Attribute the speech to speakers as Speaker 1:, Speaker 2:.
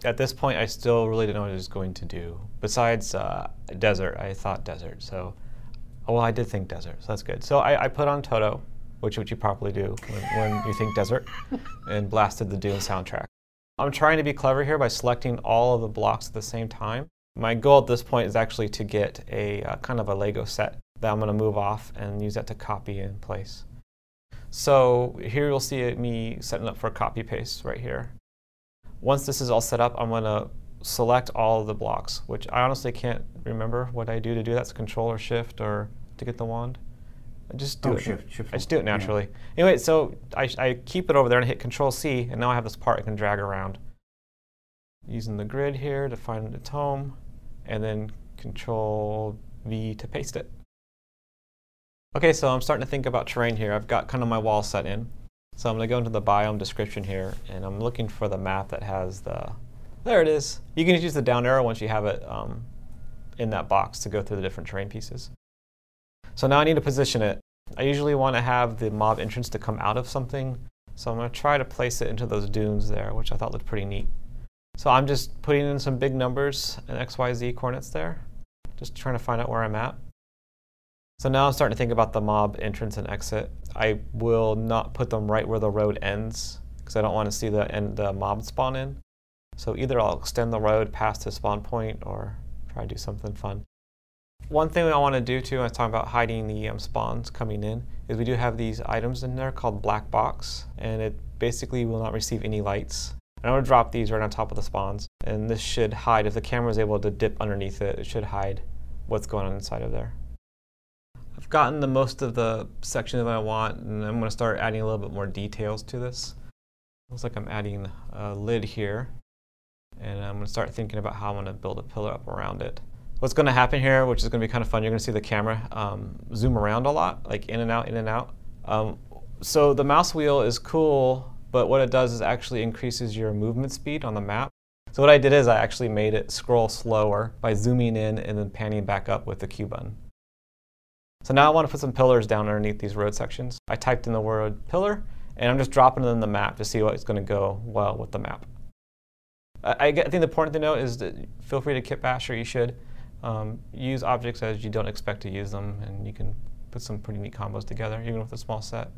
Speaker 1: At this point, I still really didn't know what I was going to do. Besides desert, I thought desert. So, well, I did think desert, so that's good. So I put on Toto, which you probably do when you think desert, and blasted the Dune soundtrack. I'm trying to be clever here by selecting all of the blocks at the same time. My goal at this point is actually to get a kind of a Lego set that I'm going to move off and use that to copy in place. So here you'll see me setting up for a copy paste right here. Once this is all set up, I'm going to select all of the blocks, which I honestly can't remember what I do to do that. It's Control or Shift or to get the wand. I just do it.
Speaker 2: Shift.
Speaker 1: I just do it naturally. Yeah. Anyway, so I keep it over there and hit Control C, and now I have this part I can drag around. Using the grid here to find its home, and then Control V to paste it. Okay, so I'm starting to think about terrain here. I've got kind of my wall set in. So I'm going to go into the biome description here, and I'm looking for the map that has the, there it is. You can just use the down arrow once you have it in that box to go through the different terrain pieces. So now I need to position it. I usually want to have the mob entrance to come out of something, so I'm going to try to place it into those dunes there, which I thought looked pretty neat. So I'm just putting in some big numbers and XYZ coordinates there, just trying to find out where I'm at. So now I'm starting to think about the mob entrance and exit. I will not put them right where the road ends, because I don't want to see the mob spawn in. So either I'll extend the road past the spawn point or try to do something fun. One thing I want to do too, when I was talking about hiding the spawns coming in, is we do have these items in there called black box, and it basically will not receive any lights. And I'm going to drop these right on top of the spawns, and this should hide, if the camera is able to dip underneath it, it should hide what's going on inside of there. I've gotten the most of the section that I want, and I'm going to start adding a little bit more details to this. Looks like I'm adding a lid here, and I'm going to start thinking about how I'm going to build a pillar up around it. What's going to happen here, which is going to be kind of fun, you're going to see the camera zoom around a lot, like in and out, in and out. So the mouse wheel is cool, but what it does is actually increases your movement speed on the map. So what I did is I actually made it scroll slower by zooming in and then panning back up with the Q button. So now I want to put some pillars down underneath these road sections. I typed in the word pillar, and I'm just dropping it in the map to see what's going to go well with the map. I think the important thing to note is that feel free to kit bash, or you should. Use objects as you don't expect to use them, and you can put some pretty neat combos together, even with a small set.